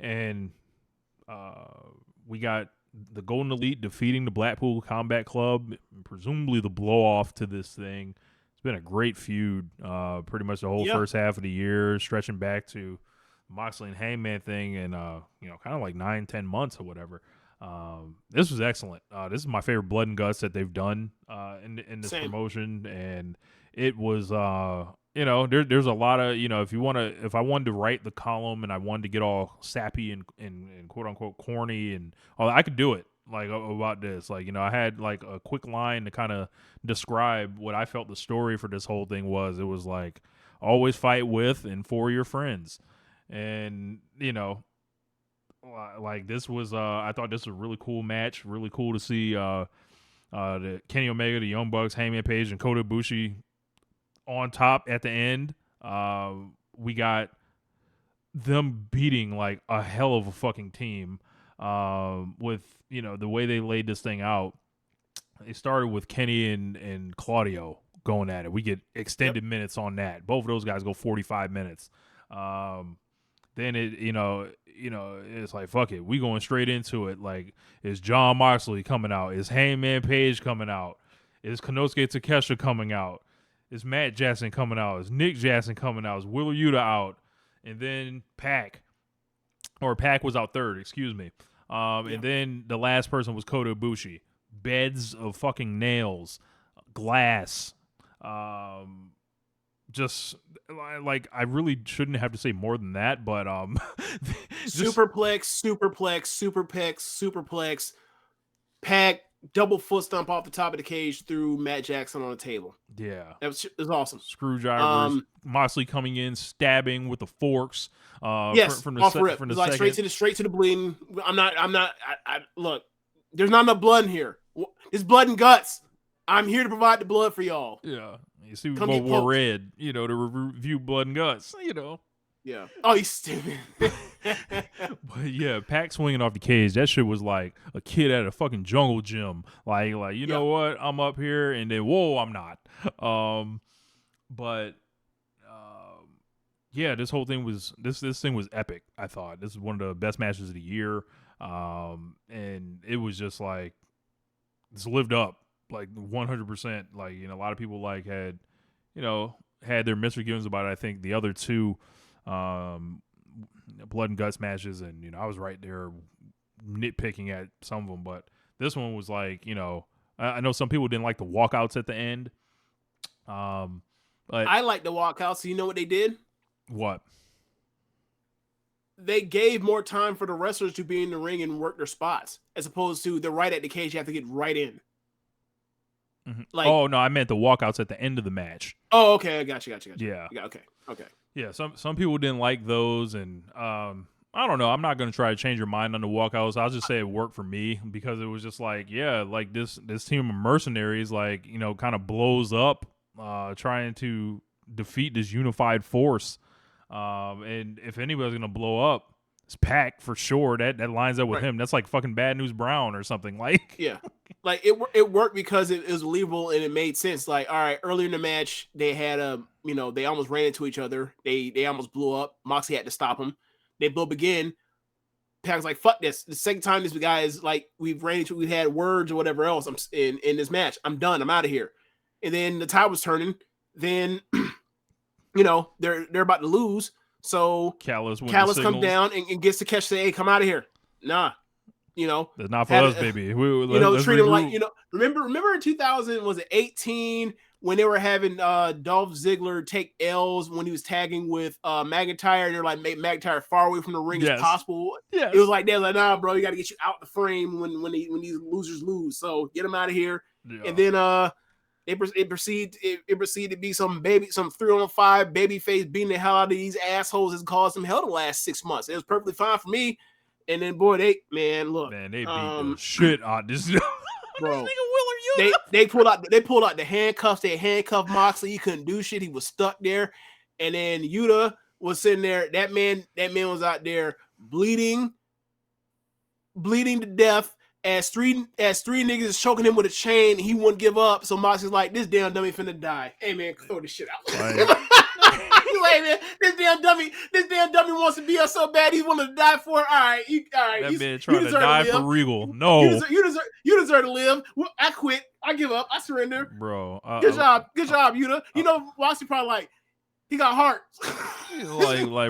and we got the Golden Elite defeating the Blackpool Combat Club, presumably the blow off to this thing. It's been a great feud, pretty much the whole first half of the year, stretching back to Moxley and Hangman thing, and kind of like 9-10 months or whatever. This was excellent. This is my favorite Blood and Guts that they've done in this promotion, and it was there's a lot of if I wanted to write the column and I wanted to get all sappy and quote unquote corny and all that, I could do it like about this. Like, I had like a quick line to kind of describe what I felt the story for this whole thing was. It was like, always fight with and for your friends. And, like this was, I thought this was a really cool match. Really cool to see the Kenny Omega, the Young Bucks, Hangman Page, and Kota Ibushi on top at the end. We got them beating like a hell of a fucking team with, the way they laid this thing out. They started with Kenny and Claudio going at it. We get extended minutes on that. Both of those guys go 45 minutes. Then it's like, fuck it. We going straight into it. Like, is John Moxley coming out? Is Hangman Page coming out? Is Konosuke Takeshita coming out? Is Matt Jackson coming out? Is Nick Jackson coming out? Is Wheeler Yuta out? And then Pac was out third, excuse me. And then the last person was Kota Ibushi. Beds of fucking nails, glass, just like I really shouldn't have to say more than that, but superplex, Pac, double foot stomp off the top of the cage through Matt Jackson on the table. Yeah, it was awesome. Screwdrivers, Moxley coming in, stabbing with the forks. From the like straight to the bleeding. I look. There's not enough blood in here. It's blood and guts. I'm here to provide the blood for y'all. Yeah. You see, we both wore red, to review Blood and Guts, Yeah. Oh, he's stupid. But yeah, Pac swinging off the cage, that shit was like a kid at a fucking jungle gym. Like you know what? I'm up here, and then, whoa, I'm not. Yeah, this whole thing was, this thing was epic, I thought. This is one of the best matches of the year. And it was just like, it's lived up. Like 100%, like, a lot of people like had their misgivings about it. I think the other two Blood and Guts matches, and I was right there nitpicking at some of them, but this one was like, I know some people didn't like the walkouts at the end. But I like the walkouts. So you know what they did? What? They gave more time for the wrestlers to be in the ring and work their spots, as opposed to they're right at the cage. You have to get right in. Mm-hmm. Like, oh no, I meant the walkouts at the end of the match. Oh, okay, I got you. Yeah. Okay. Yeah, some people didn't like those, and I don't know. I'm not going to try to change your mind on the walkouts. I'll just say it worked for me because it was just like, yeah, like this team of mercenaries, like, kind of blows up, trying to defeat this unified force. And if anybody's going to blow up, it's Pac for sure. That lines up with him. That's like fucking Bad News Brown or something. Like, yeah, like it worked because it was believable and it made sense. Like, all right, earlier in the match, they had they almost ran into each other. They almost blew up. Moxley had to stop them. They blew up again. Pac's like, fuck this. The second time this guy is like, we've had words or whatever else. I'm in this match. I'm done. I'm out of here. And then the tide was turning. Then, they're about to lose. So Callis comes down and gets to catch the, hey, come out of here. Nah. That's not for us, baby. Treat him like, remember in 2000, was it 18, when they were having Dolph Ziggler take L's when he was tagging with McIntyre, and they're like, make McIntyre far away from the ring as possible. Yes. It was like, they're like, nah, bro, you got to get you out the frame when these losers lose. So get them out of here. Yeah. And then it proceeded to be some 3-on-5 baby face beating the hell out of these assholes has caused some hell the last 6 months. It was perfectly fine for me. And then, boy, they beat the shit out this bro. They pulled out the handcuffs. They handcuffed Moxley. He couldn't do shit. He was stuck there. And then Yuta was sitting there. That man was out there bleeding to death. As three niggas choking him with a chain, he wouldn't give up. So Moxley's like, this damn dummy finna die. Hey man, throw this shit out. like, man, this damn dummy wants to be us so bad he's willing to die for it. All right. That man trying to die for Regal. No. You deserve to live. I quit. I give up. I surrender. Bro. Good job, Yuta. You know, Moxley probably like, he got heart.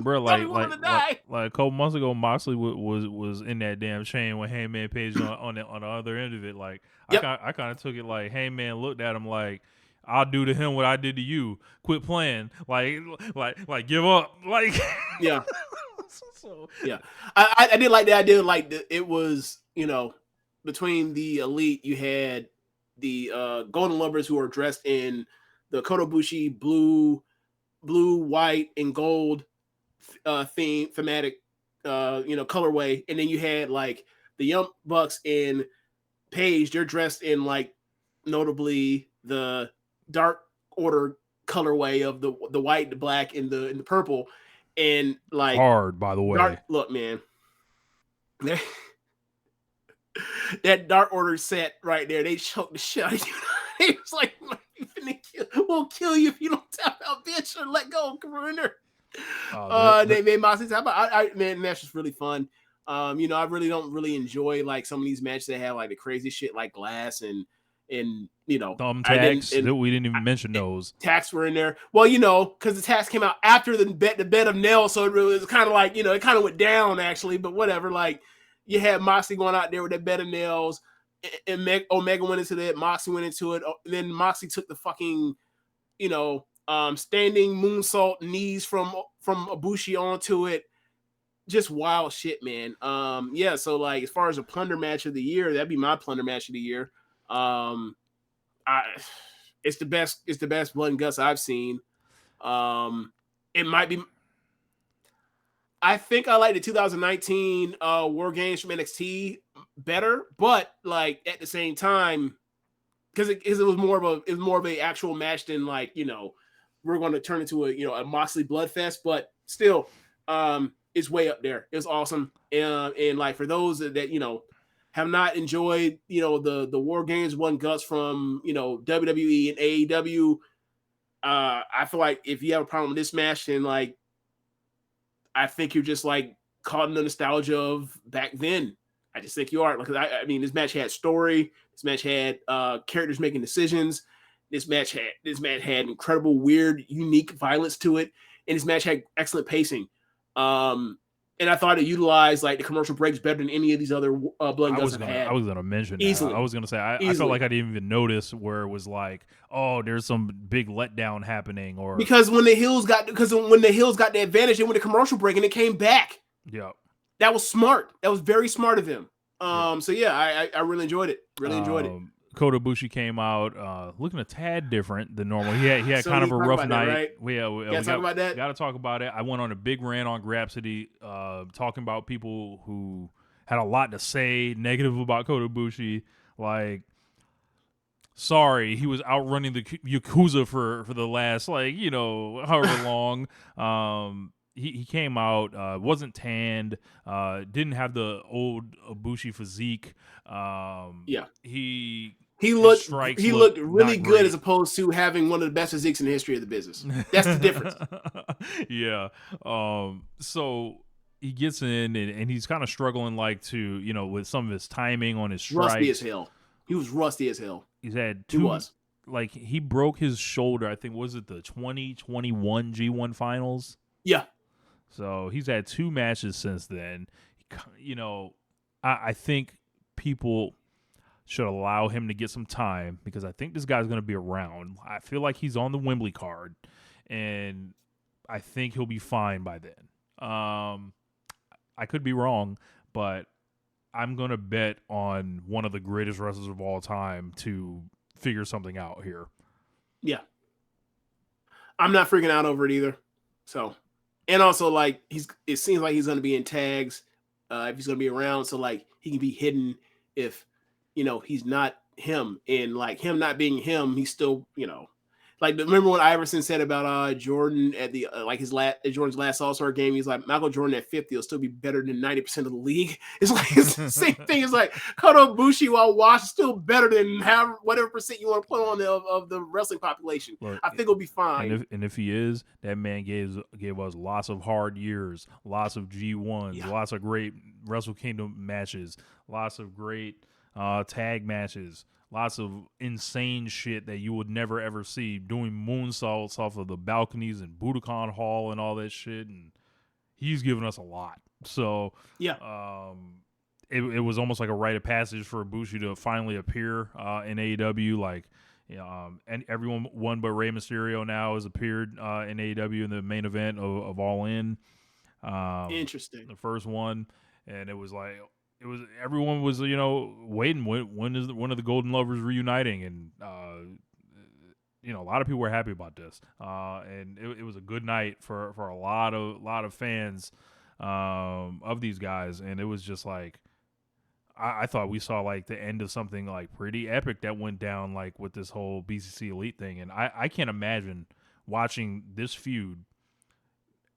bro, like a couple months ago, Moxley was in that damn chain with Hangman Page on the other end of it. Like, yep. I kind of took it like Hangman looked at him like, I'll do to him what I did to you. Quit playing. Like give up. Like, yeah. Yeah, I did like that. I did like it was, you know, between the Elite, you had the Golden Lovers who are dressed in the Kotobushi blue, white, and gold thematic, colorway, and then you had like the Young Bucks and Page. They're dressed in like notably the Dark Order colorway of the white, the black, and the purple. And like hard, by the way. Look, man, that Dark Order set right there, they choked the shit out of you. It was like, we'll kill you if you don't tap out, bitch, or let go, Karuner. They made Moxley tap out. Man, that's just really fun. I really don't enjoy like some of these matches that have like the crazy shit like Glass and thumbtacks. We didn't even mention those. Tacks were in there. Well, because the tacks came out after the bed of nails, so it was kind of like, it kind of went down actually. But whatever. Like you had Moxley going out there with that bed of nails, and Omega went into that. Moxley went into it. And then Moxley took the fucking, standing moonsault knees from Ibushi onto it. Just wild shit, man. Yeah. So like, as far as a plunder match of the year, that'd be my plunder match of the year. It's the best Blood and Guts I've seen. It might be. I think I like the 2019 War Games from NXT better, but like at the same time, because it was more of a actual match than like, we're going to turn into a Moxley Bloodfest, but still, it's way up there. It was awesome, and like for those that have not enjoyed, the War Games Blood and Guts from, WWE and AEW, I feel like if you have a problem with this match, then like, I think you're just like caught in the nostalgia of back then. I just think you are. Because I mean, this match had story. This match had characters making decisions. This match had incredible, weird, unique violence to it, and this match had excellent pacing. And I thought it utilized like the commercial breaks better than any of these other Blood and Guts have had. I was going to mention easily. That. I was going to say I felt like I didn't even notice where it was like, oh, there's some big letdown happening, or because when the Hills got the advantage, they went to commercial break and it came back. Yeah, that was smart. That was very smart of them. So yeah, I really enjoyed it. Really enjoyed it. Kota Ibushi came out looking a tad different than normal. He had so kind of a rough night. That, right? We talk about that. Got to talk about it. I went on a big rant on Grapsody, talking about people who had a lot to say negative about Kota Ibushi. Like, sorry, he was outrunning the Yakuza for the last however long. He came out, wasn't tanned, didn't have the old Ibushi physique. He looked really good as opposed to having one of the best physiques in the history of the business. That's the difference. Yeah. So he gets in and he's kind of struggling with some of his timing on his strikes. Rusty as hell. He was rusty as hell. He's had two. He broke his shoulder. I think was it the 2021 G1 finals. Yeah. So he's had 2 matches since then. I think people should allow him to get some time because I think this guy's going to be around. I feel like he's on the Wembley card, and I think he'll be fine by then. I could be wrong, but I'm going to bet on one of the greatest wrestlers of all time to figure something out here. Yeah. I'm not freaking out over it either. So, and also like it seems like he's going to be in tags if he's going to be around. So like he can be hidden if, he's not him, and like him not being him, he's still, Like, remember what Iverson said about Jordan at the Jordan's last All-Star game? He's like, Michael Jordan at 50 will still be better than 90% of the league. It's like it's the same thing. It's like Kota Ibushi while washed still better than whatever percent you want to put on of the wrestling population. Look, I think it'll be fine. And if he is, that man gave us lots of hard years, lots of G1s, lots of great Wrestle Kingdom matches, lots of great tag matches. Lots of insane shit that you would never ever see, doing moonsaults off of the balconies and Budokan Hall and all that shit, and he's given us a lot. So yeah, it was almost like a rite of passage for Ibushi to finally appear in AEW. Like, and everyone but Rey Mysterio now has appeared in AEW in the main event of All In. Interesting, the first one, and it was like. Everyone was waiting when is one of the Golden Lovers reuniting, and a lot of people were happy about this, and it was a good night for a lot of fans of these guys, and it was just like I thought we saw like the end of something like pretty epic that went down like with this whole BCC Elite thing, and I can't imagine watching this feud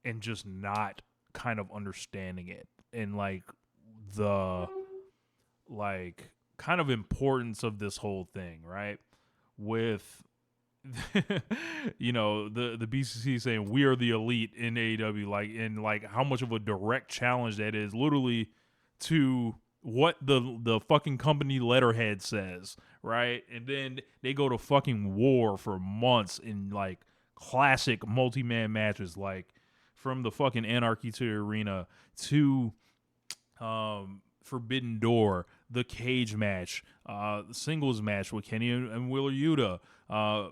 and just not kind of understanding it and like the like kind of importance of this whole thing, right? With the BCC saying we are the elite in AEW, like, and like how much of a direct challenge that is, literally, to what the fucking company letterhead says, right? And then they go to fucking war for months in like classic multi-man matches, like from the fucking Anarchy to the Arena to Forbidden Door, the cage match, the singles match with Kenny and Wheeler Yuta, Konosuke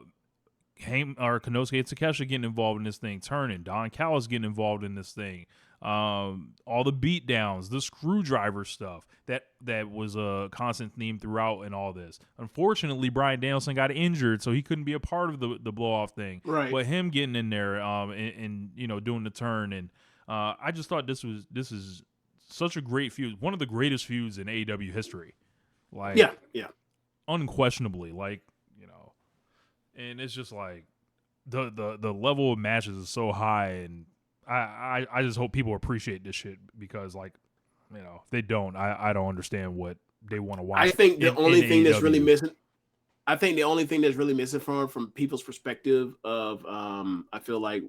and Takeshita getting involved in this thing, turning, Don Callis getting involved in this thing, all the beatdowns, the screwdriver stuff that was a constant theme throughout in all this. Unfortunately, Bryan Danielson got injured, so he couldn't be a part of the blow-off thing. Right. But him getting in there and doing the turn, and I just thought this is such a great feud, one of the greatest feuds in AEW history. Like, yeah, unquestionably, like, and it's just like the level of matches is so high, and I just hope people appreciate this shit, because like, if they don't, I don't understand what they want to watch. I think the only thing that's really missing. I think the only thing that's really missing from people's perspective of I feel like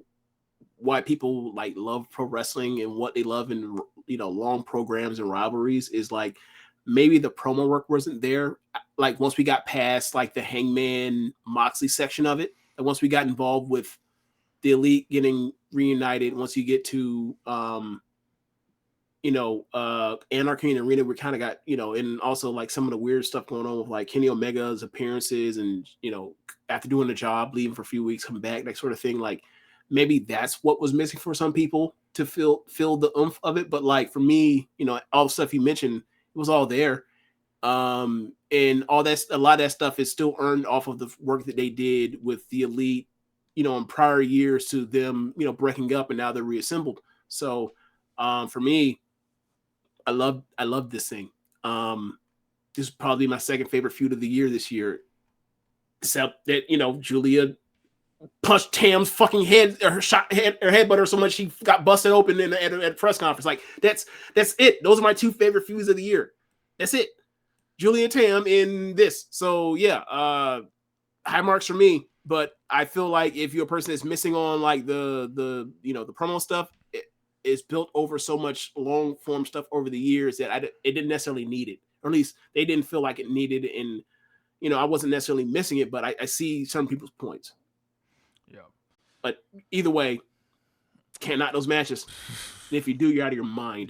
why people like love pro wrestling and what they love in long programs and rivalries is like maybe the promo work wasn't there. Like once we got past like the Hangman Moxley section of it, and once we got involved with the Elite getting reunited, once you get to Anarchy in the Arena, we kind of got and also like some of the weird stuff going on with like Kenny Omega's appearances, and after doing the job, leaving for a few weeks, coming back, that sort of thing. Like maybe that's what was missing for some people to feel the oomph of it. But like for me, all the stuff you mentioned, it was all there. And all that, a lot of that stuff is still earned off of the work that they did with the Elite, in prior years to them, breaking up, and now they're reassembled. So for me, I love this thing. This is probably my second favorite feud of the year this year. Except that, Julia punched Tam's fucking head, or her headbutt her so much she got busted open at a press conference. Like that's it. Those are my two favorite feuds of the year. That's it. Julia and Tam in this. So yeah, high marks for me. But I feel like if you're a person that's missing on like the promo stuff, it's built over so much long form stuff over the years that it didn't necessarily need it, or at least they didn't feel like it needed it. And I wasn't necessarily missing it, but I see some people's points. Yeah. But either way, can't knock those matches. And if you do, you're out of your mind.